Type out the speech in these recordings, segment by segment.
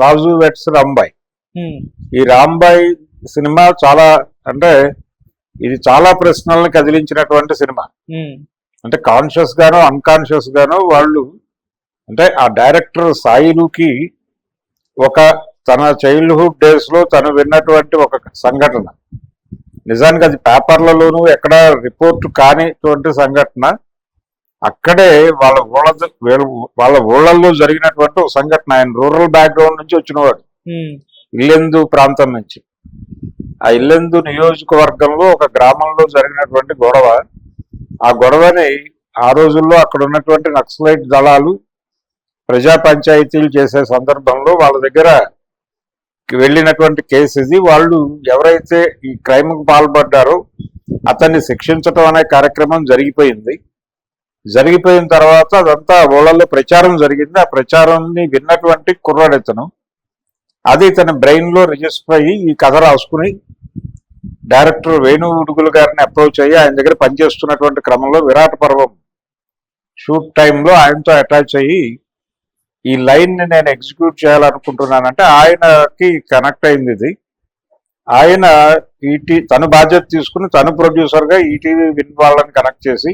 రాజు vets Rambai. ఈ Rambai cinema చాలా అంటే ఇది చాలా ప్రశ్నలను కదిలించినటువంటి సినిమా. అంటే కాన్షియస్ గాను అన్కాన్షియస్ గాను వాళ్ళు అంటే ఆ డైరెక్టర్ సాయిలుకి ఒక తన చైల్డ్హుడ్ డేస్ లో తను విన్నటువంటి ఒక సంఘటన, నిజానికి అది పేపర్లలోనూ ఎక్కడ రిపోర్ట్ కానిటువంటి సంఘటన, అక్కడే వాళ్ళ ఊళ్ళల్లో జరిగినటువంటి ఒక సంఘటన. ఆయన రూరల్ బ్యాక్గ్రౌండ్ నుంచి వచ్చినవాడు, ఇల్లెందు ప్రాంతం నుంచి. ఆ ఇల్లెందు నియోజకవర్గంలో ఒక గ్రామంలో జరిగినటువంటి గొడవ. ఆ గొడవని ఆ రోజుల్లో అక్కడ ఉన్నటువంటి నక్సలైట్ దళాలు ప్రజా పంచాయతీలు చేసే సందర్భంలో వాళ్ళ దగ్గర వెళ్ళినటువంటి కేసు ఇది. వాళ్ళు ఎవరైతే ఈ క్రైమ్కు పాల్పడ్డారో అతన్ని శిక్షించటం అనే కార్యక్రమం జరిగిపోయింది. జరిగిపోయిన తర్వాత అదంతా ఊళ్ళల్లో ప్రచారం జరిగింది. ఆ ప్రచారాన్ని విన్నటువంటి కుర్రాడితను అది తన బ్రెయిన్ లో రిజిస్టర్ అయ్యి ఈ కథ రాసుకుని డైరెక్టర్ వేణు ఉడుగులు గారిని అప్రోచ్ అయ్యి ఆయన దగ్గర పనిచేస్తున్నటువంటి క్రమంలో విరాట పర్వం షూట్ టైంలో ఆయనతో అటాచ్ అయ్యి ఈ లైన్ ని నేను ఎగ్జిక్యూట్ చేయాలనుకుంటున్నానంటే ఆయనకి కనెక్ట్ అయింది ఇది. ఆయన తను బాధ్యత తీసుకుని తను ప్రొడ్యూసర్ గా ఈటీవీ విన్ వాళ్ళని కనెక్ట్ చేసి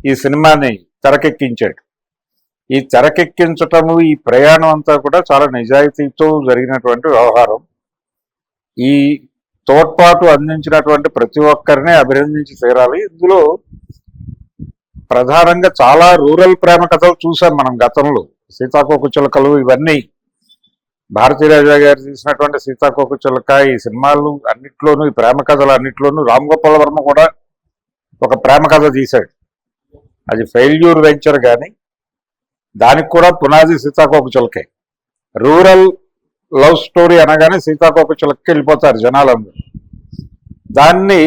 ఈ సినిమాని తెరకెక్కించాడు. ఈ తెరకెక్కించటము ఈ ప్రయాణం అంతా కూడా చాలా నిజాయితీతో జరిగినటువంటి వ్యవహారం. ఈ తోడ్పాటు అందించినటువంటి ప్రతి ఒక్కరిని అభినందించి తీరాలి. ఇందులో ప్రధానంగా చాలా రూరల్ ప్రేమ కథలు చూసాం మనం గతంలో. సీతాకోక చిలుకలు ఇవన్నీ భారతీరాజా గారు తీసినటువంటి సీతాకోక చిలుక, ఈ సినిమాలు అన్నిట్లోనూ ఈ ప్రేమ కథలు అన్నిట్లోనూ రామ్ గోపాల్ వర్మ కూడా ఒక ప్రేమ కథ తీశాడు. అది ఫెయిల్యూర్ వెంచర్ కానీ దానికి కూడా పునాది సీతాకోక చిలుకే. రూరల్ లవ్ స్టోరీ అనగానే సీతాకోక చిలుకకి వెళ్ళిపోతారు జనాలందరూ. దాన్ని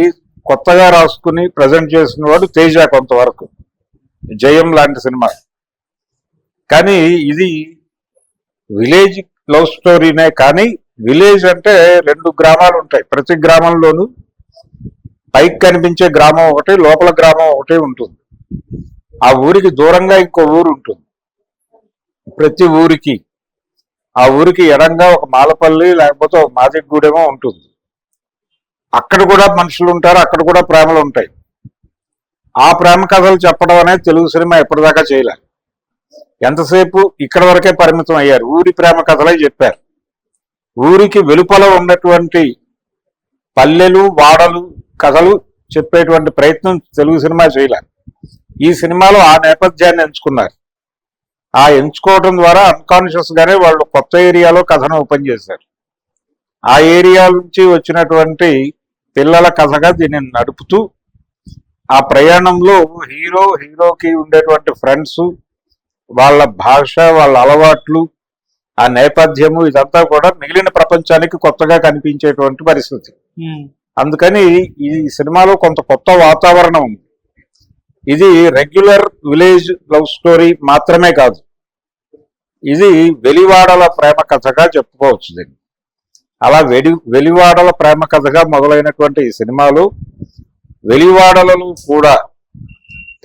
కొత్తగా రాసుకుని ప్రజెంట్ చేసిన వాడు తేజ కొంతవరకు, జయం లాంటి సినిమా. కానీ ఇది విలేజ్ లవ్ స్టోరీనే. కానీ విలేజ్ అంటే 2 గ్రామాలు ఉంటాయి. ప్రతి గ్రామంలోనూ పైకి కనిపించే గ్రామం ఒకటి, లోపల గ్రామం ఒకటి ఉంటుంది. ఆ ఊరికి దూరంగా ఇంకో ఊరు ఉంటుంది. ప్రతి ఊరికి ఆ ఊరికి ఎడంగా ఒక మాలపల్లి లేకపోతే ఒక మాదిగూడెమో ఉంటుంది. అక్కడ కూడా మనుషులు ఉంటారు, అక్కడ కూడా ప్రేమలు ఉంటాయి. ఆ ప్రేమ కథలు చెప్పడం అనేది తెలుగు సినిమా ఎప్పటిదాకా చేయలే. ఎంతసేపు ఇక్కడ వరకే పరిమితం అయ్యారు. ఊరి ప్రేమ కథలే చెప్పారు. ఊరికి వెలుపల ఉన్నటువంటి పల్లెలు వాడలు కథలు చెప్పేటువంటి ప్రయత్నం తెలుగు సినిమా చేయలే. ఈ సినిమాలో ఆ నేపథ్యాన్ని ఎంచుకున్నారు. ఆ ఎంచుకోవడం ద్వారా అన్కాన్షియస్ గానే వాళ్ళు కొత్త ఏరియాలో కథను ఓపెన్ చేశారు. ఆ ఏరియా నుంచి వచ్చినటువంటి పిల్లల కథగా దీన్ని నడుపుతూ ఆ ప్రయాణంలో హీరోకి ఉండేటువంటి ఫ్రెండ్స్, వాళ్ళ భాష, వాళ్ళ అలవాట్లు, ఆ నేపథ్యము ఇదంతా కూడా మిగిలిన ప్రపంచానికి కొత్తగా కనిపించేటువంటి పరిస్థితి. అందుకని ఈ సినిమాలో కొంత కొత్త వాతావరణం ఉంది. ఇది రెగ్యులర్ విలేజ్ లవ్ స్టోరీ మాత్రమే కాదు, ఇది వెలివాడల ప్రేమ కథగా చెప్పుకోవచ్చు దీన్ని. అలా వెలివాడల ప్రేమ కథగా మొదలైనటువంటి ఈ సినిమాలో వెలివాడలలో కూడా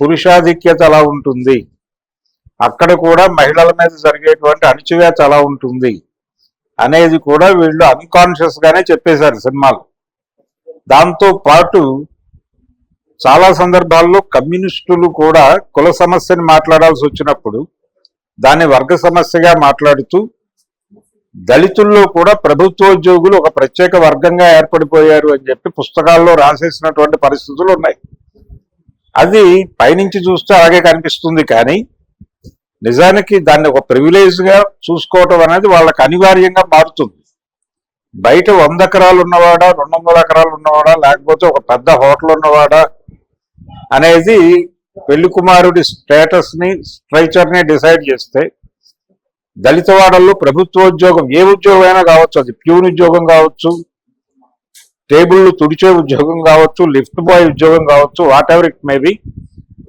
పురుషాధిక్యత ఎలా ఉంటుంది, అక్కడ కూడా మహిళల మీద జరిగేటువంటి అణచివేత ఎలా ఉంటుంది అనేది కూడా వీళ్ళు అన్కాన్షియస్ గానే చెప్పేశారు సినిమాలో. దాంతో పాటు చాలా సందర్భాల్లో కమ్యూనిస్టులు కూడా కుల సమస్యని మాట్లాడాల్సి వచ్చినప్పుడు దాన్ని వర్గ సమస్యగా మాట్లాడుతూ దళితుల్లో కూడా ప్రభుత్వోద్యోగులు ఒక ప్రత్యేక వర్గంగా ఏర్పడిపోయారు అని చెప్పి పుస్తకాల్లో రాసేసినటువంటి పరిస్థితులు ఉన్నాయి. అది పైనుంచి చూస్తే అలాగే కనిపిస్తుంది, కానీ నిజానికి దాన్ని ఒక ప్రివిలేజ్ గా చూసుకోవటం అనేది వాళ్ళకి అనివార్యంగా మారుతుంది. బయట 100 ఎకరాలు ఉన్నవాడా, 200 ఎకరాలు ఉన్నవాడా, లేకపోతే ఒక పెద్ద హోటల్ ఉన్నవాడా అనేది పెళ్లి కుమారుడి స్టేటస్ ని, స్ట్రైచర్ ని డిసైడ్ చేస్తే, దళితవాడల్లో ప్రభుత్వోద్యోగం ఏ ఉద్యోగం అయినా కావచ్చు, అది ప్యూన్ ఉద్యోగం కావచ్చు, టేబుళ్లు తుడిచే ఉద్యోగం కావచ్చు, లిఫ్ట్ బాయ్ ఉద్యోగం కావచ్చు, వాట్ ఎవర్ ఇట్ మేబీ,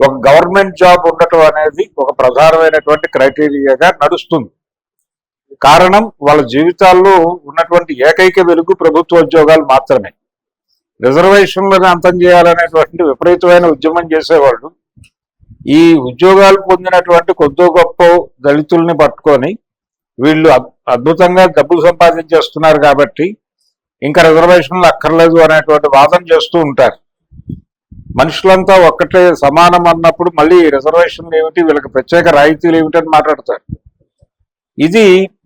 ఒక గవర్నమెంట్ జాబ్ ఉండటం అనేది ఒక ప్రధానమైనటువంటి క్రైటీరియాగా నడుస్తుంది. కారణం వాళ్ళ జీవితాల్లో ఉన్నటువంటి ఏకైక వెలుగు ప్రభుత్వ ఉద్యోగాలు మాత్రమే. రిజర్వేషన్లను అంతం చేయాలనేటువంటి విపరీతమైన ఉద్యమం చేసేవాళ్ళు ఈ ఉద్యోగాలు పొందినటువంటి కొద్దో గొప్ప దళితుల్ని పట్టుకొని వీళ్ళు అద్భుతంగా డబ్బులు సంపాదించేస్తున్నారు కాబట్టి ఇంకా రిజర్వేషన్లు అక్కర్లేదు అనేటువంటి వాదన చేస్తూ ఉంటారు. మనుషులంతా ఒక్కటే సమానం అన్నప్పుడు మళ్ళీ రిజర్వేషన్లు ఏమిటి, వీళ్ళకి ప్రత్యేక రాయితీలు ఏమిటి అని మాట్లాడతారు. ఇది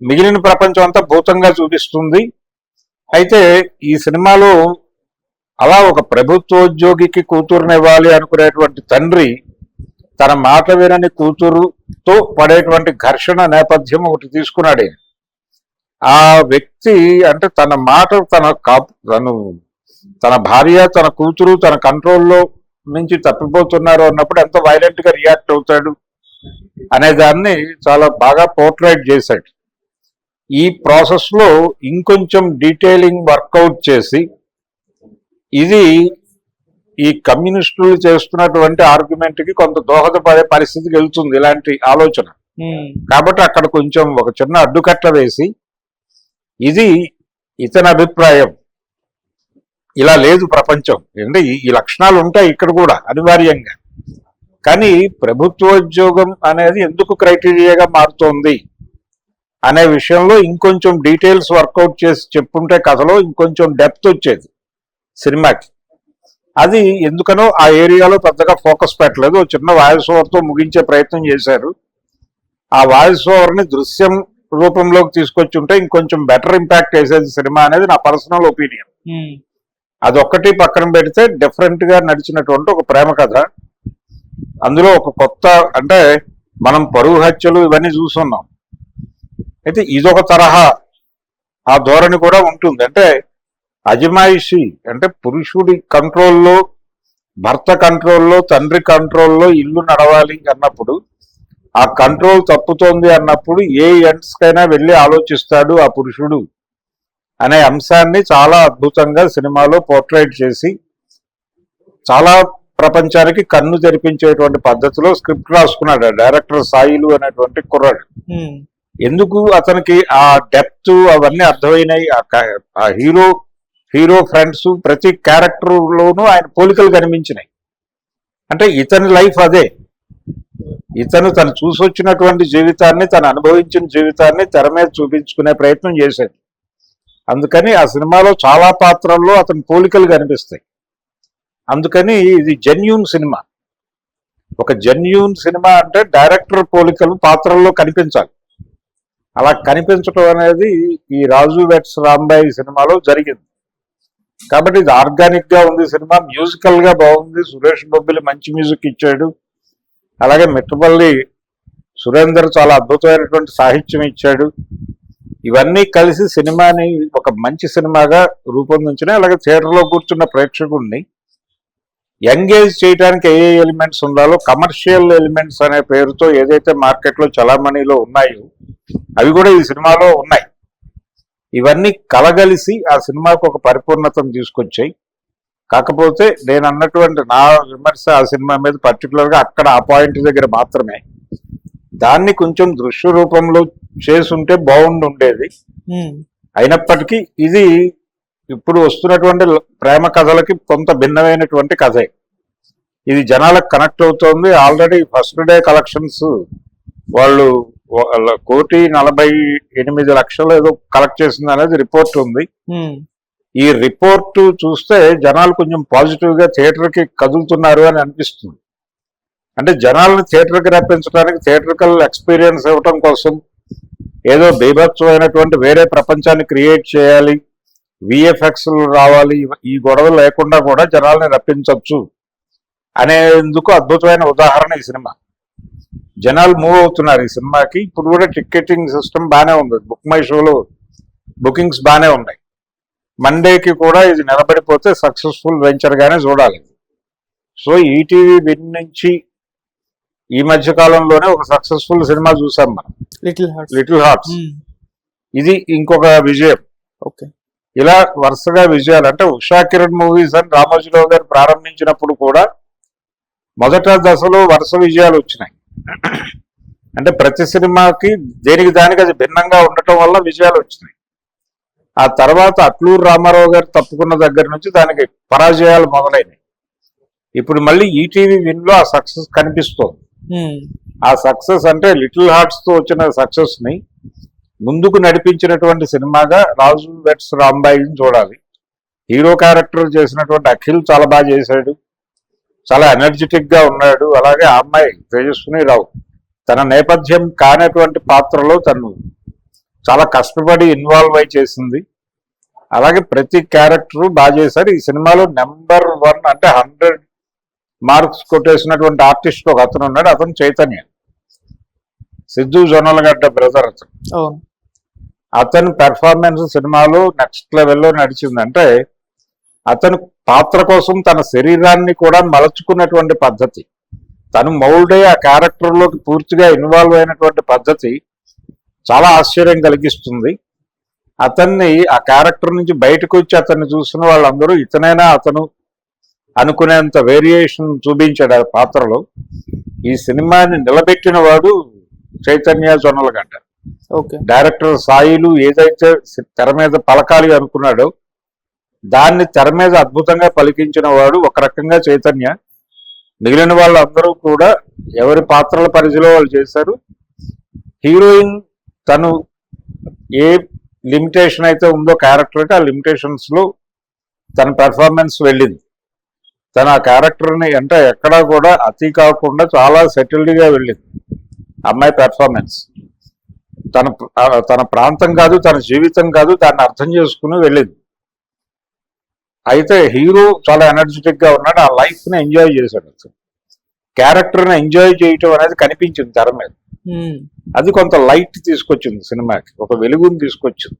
మిగిలిన ప్రపంచం అంతా భూతంగా చూపిస్తుంది. అయితే ఈ సినిమాలో అలా ఒక ప్రభుత్వోద్యోగికి కూతురునివ్వాలి అనుకునేటువంటి తండ్రి తన మాట వినని కూతురుతో పడేటువంటి ఘర్షణ నేపథ్యం ఒకటి తీసుకున్నాడు. ఆ వ్యక్తి అంటే తన మాట తన భార్య, తన కూతురు తన కంట్రోల్లో నుంచి తప్పిపోతున్నారు అన్నప్పుడు ఎంత వైలెంట్ గా రియాక్ట్ అవుతాడు అనే దాన్ని చాలా బాగా పోర్ట్రైట్ చేశాడు. ఈ ప్రాసెస్ లో ఇంకొంచెం డీటెయిలింగ్ వర్కౌట్ చేసి ఇది ఈ కమ్యూనిస్టులు చేస్తున్నటువంటి ఆర్గ్యుమెంట్ కి కొంత దోహదపడే పరిస్థితికి వెళ్తుంది ఇలాంటి ఆలోచన. కాబట్టి అక్కడ కొంచెం ఒక చిన్న అడ్డుకట్ట వేసి ఇది ఇతని అభిప్రాయం, ఇలా లేదు ప్రపంచం, అంటే ఈ లక్షణాలు ఉంటాయి ఇక్కడ కూడా అనివార్యంగా, కానీ ప్రభుత్వోద్యోగం అనేది ఎందుకు క్రైటీరియాగా మారుతోంది అనే విషయంలో ఇంకొంచెం డీటెయిల్స్ వర్కౌట్ చేసి చెప్పుంటే కథలో ఇంకొంచెం డెప్త్ వచ్చేది సినిమాకి. అది ఎందుకనో ఆ ఏరియాలో పెద్దగా ఫోకస్ పెట్టలేదు. చిన్న వాయిస్ ఓవర్తో ముగించే ప్రయత్నం చేశారు. ఆ వాయిస్ ఓవర్ని దృశ్యం రూపంలోకి తీసుకొచ్చి ఉంటే ఇంకొంచెం బెటర్ ఇంపాక్ట్ వేసేది సినిమా అనేది నా పర్సనల్ ఒపీనియన్. అదొక్కటి పక్కన పెడితే డిఫరెంట్ గా నడిచినటువంటి ఒక ప్రేమ కథ. అందులో ఒక కొత్త, అంటే మనం పరువు హత్యలు ఇవన్నీ చూస్తున్నాం, అయితే ఇదొక తరహా ఆ ధోరణి కూడా ఉంటుంది. అంటే అజమాయిషి, అంటే పురుషుడి కంట్రోల్లో, భర్త కంట్రోల్లో, తండ్రి కంట్రోల్లో ఇల్లు నడవాలి అన్నప్పుడు, ఆ కంట్రోల్ తప్పుతోంది అన్నప్పుడు ఏ ఎండ్స్ కైనా వెళ్ళి ఆలోచిస్తాడు ఆ పురుషుడు అనే అంశాన్ని చాలా అద్భుతంగా సినిమాలో పోర్ట్రైట్ చేసి చాలా ప్రపంచానికి కన్ను తెరిపించేటువంటి పద్ధతిలో స్క్రిప్ట్ రాసుకున్నాడు డైరెక్టర్ సాయిలు అనేటువంటి కుర్రాడు. ఎందుకు అతనికి ఆ డెప్త్ అవన్నీ అర్థమైనాయి. ఆ హీరో ఫ్రెండ్స్ ప్రతి క్యారెక్టర్ లోనూ ఆయన పోలికలు కనిపించినాయి. అంటే ఇతని లైఫ్ అదే, తను చూసొచ్చినటువంటి జీవితాన్ని, తను అనుభవించిన జీవితాన్ని తెర మీద చూపించుకునే ప్రయత్నం చేశాడు. అందుకని ఆ సినిమాలో చాలా పాత్రల్లో అతని పోలికలు కనిపిస్తాయి. అందుకని ఇది జెన్యూన్ సినిమా. ఒక జెన్యూన్ సినిమా అంటే డైరెక్టర్ పోలికలు పాత్రల్లో కనిపించాలి. అలా కనిపించడం అనేది ఈ రాజు వెట్స్ రాంబాయి సినిమాలో జరిగింది. కాబట్టి ఇది ఆర్గానిక్ గా ఉంది సినిమా, మ్యూజికల్ గా బాగుంది. సురేష్ బొబ్బిలి మంచి మ్యూజిక్ ఇచ్చాడు. అలాగే మిట్టపల్లి సురేందర్ చాలా అద్భుతమైనటువంటి సాహిత్యం ఇచ్చాడు. ఇవన్నీ కలిసి సినిమాని ఒక మంచి సినిమాగా రూపొందించినాయి. అలాగే థియేటర్లో కూర్చున్న ప్రేక్షకుడిని ఎంగేజ్ చేయడానికి ఏ ఎలిమెంట్స్ ఉండాలో, కమర్షియల్ ఎలిమెంట్స్ అనే పేరుతో ఏదైతే మార్కెట్లో చలామణిలో ఉన్నాయో అవి కూడా ఈ సినిమాలో ఉన్నాయి. ఇవన్నీ కలగలిసి ఆ సినిమాకు ఒక పరిపూర్ణతను తీసుకొచ్చాయి. కాకపోతే నేను అన్నటువంటి నా విమర్శ ఆ సినిమా మీద పర్టికులర్గా అక్కడ ఆ పాయింట్ దగ్గర మాత్రమే. దాన్ని కొంచెం దృశ్య రూపంలో చేసుంటే బాగుండుండేది. అయినప్పటికీ ఇది ఇప్పుడు వస్తున్నటువంటి ప్రేమ కథలకి కొంత భిన్నమైనటువంటి కథే. ఇది జనాలకు కనెక్ట్ అవుతోంది. ఆల్రెడీ ఫస్ట్ డే కలెక్షన్స్ వాళ్ళు 1,48,00,000 ఏదో కలెక్ట్ చేసింది అనేది రిపోర్ట్ ఉంది. ఈ రిపోర్ట్ చూస్తే జనాలు కొంచెం పాజిటివ్ గా థియేటర్ కి కదులుతున్నారు అని అనిపిస్తుంది. అంటే జనాలను థియేటర్ కి రప్పించడానికి, థియేటర్కల్ ఎక్స్పీరియన్స్ ఇవ్వటం కోసం ఏదో బీభత్సమైనటువంటి వేరే ప్రపంచాన్ని క్రియేట్ చేయాలి, విఎఫ్ఎక్స్ రావాలి, ఈ గొడవ లేకుండా కూడా జనాల్ని రప్పించవచ్చు అనేందుకు అద్భుతమైన ఉదాహరణ ఈ సినిమా. జనాలు మూవ్ అవుతున్నారు ఈ సినిమాకి. ఇప్పుడు కూడా టికెటింగ్ సిస్టమ్ బాగానే ఉంది, బుక్ మై షోలో బుకింగ్స్ బాగానే ఉన్నాయి. మండేకి కూడా ఇది నిలబడిపోతే సక్సెస్ఫుల్ వెంచర్ గానే చూడాలి. సో ఈటీవీ విన్ నుంచి ఈ మధ్య కాలంలోనే ఒక సక్సెస్ఫుల్ సినిమా చూసాం మనం, లిటిల్ హార్ట్స్. ఇది ఇంకొక విజయం. ఇలా వరుసగా విజయాలు. అంటే ఉషా కిరణ్ మూవీస్ అని రామోజీరావు గారు ప్రారంభించినప్పుడు కూడా మొదట దశలో వరుస విజయాలు వచ్చినాయి. అంటే ప్రతి సినిమాకి దేనికి దానికి అది భిన్నంగా ఉండటం వల్ల విజయాలు వచ్చినాయి. ఆ తర్వాత అట్లూరు రామారావు గారు తప్పుకున్న దగ్గర నుంచి దానికి పరాజయాలు మొదలైనవి. ఇప్పుడు మళ్ళీ ఈటీవీ విన్ లో ఆ సక్సెస్ కనిపిస్తోంది. ఆ సక్సెస్ అంటే లిటిల్ హార్ట్స్ తో వచ్చిన సక్సెస్ ని ముందుకు నడిపించినటువంటి సినిమాగా రాజు వెట్స్ రాంబాయిని చూడాలి. హీరో క్యారెక్టర్ చేసినటువంటి అఖిల్ చాలా బాగా చేశాడు, చాలా ఎనర్జెటిక్ గా ఉన్నాడు. అలాగే ఆ అమ్మాయి తేజస్విని రావు తన నేపథ్యం కానటువంటి పాత్రలో తను చాలా కష్టపడి ఇన్వాల్వ్ అయి చేసింది. అలాగే ప్రతి క్యారెక్టర్ బాగా చేశారు. ఈ సినిమాలో నెంబర్ 1 అంటే 100 మార్క్స్ కొట్టేసినటువంటి ఆర్టిస్ట్ ఒక అతను ఉన్నాడు, అతను చైతన్య, సిద్ధు జొన్నలగడ్డ బ్రదర్. అతని పెర్ఫార్మెన్స్ సినిమాలో నెక్స్ట్ లెవెల్లో నడిచింది. అంటే అతను పాత్ర కోసం తన శరీరాన్ని కూడా మలచుకున్నటువంటి పద్ధతి, తను మౌల్డ్ అయ్యి ఆ క్యారెక్టర్లోకి పూర్తిగా ఇన్వాల్వ్ అయినటువంటి పద్ధతి చాలా ఆశ్చర్యం కలిగిస్తుంది. అతన్ని ఆ క్యారెక్టర్ నుంచి బయటకు వచ్చి అతన్ని చూసిన వాళ్ళందరూ ఇతనైనా అతను అనుకునేంత వేరియేషన్ చూపించాడు ఆ పాత్రలో. ఈ సినిమాని నిలబెట్టిన వాడు చైతన్య జొన్నలగడ్డ. డైరెక్టర్ సాయిలు ఏదైతే తెర మీద పలకాలి అనుకున్నాడో దాన్ని తెర మీద అద్భుతంగా పలికించిన వాడు ఒక రకంగా చైతన్య. మిగిలిన వాళ్ళందరూ కూడా ఎవరి పాత్రల పరిధిలో వాళ్ళు చేశారు. హీరోయిన్ తను ఏ లిమిటేషన్ అయితే ఉందో క్యారెక్టర్కి, ఆ లిమిటేషన్స్ లో తన పెర్ఫార్మెన్స్ వెళ్ళింది. తన ఆ క్యారెక్టర్ని అంటే ఎక్కడా కూడా అతి కాకుండా చాలా సెటిల్డ్గా వెళ్ళింది అమ్మాయి పెర్ఫార్మెన్స్. తన ప్రాంతం కాదు, తన జీవితం కాదు, దాన్ని అర్థం చేసుకుని వెళ్ళింది. అయితే హీరో చాలా ఎనర్జెటిక్ గా ఉన్నాడు, ఆ లైఫ్ ని ఎంజాయ్ చేశాడు. అసలు క్యారెక్టర్ ని ఎంజాయ్ చేయటం అనేది కనిపించింది తెర మీద. అది కొంత లైట్ తీసుకొచ్చింది సినిమాకి, ఒక వెలుగుని తీసుకొచ్చింది.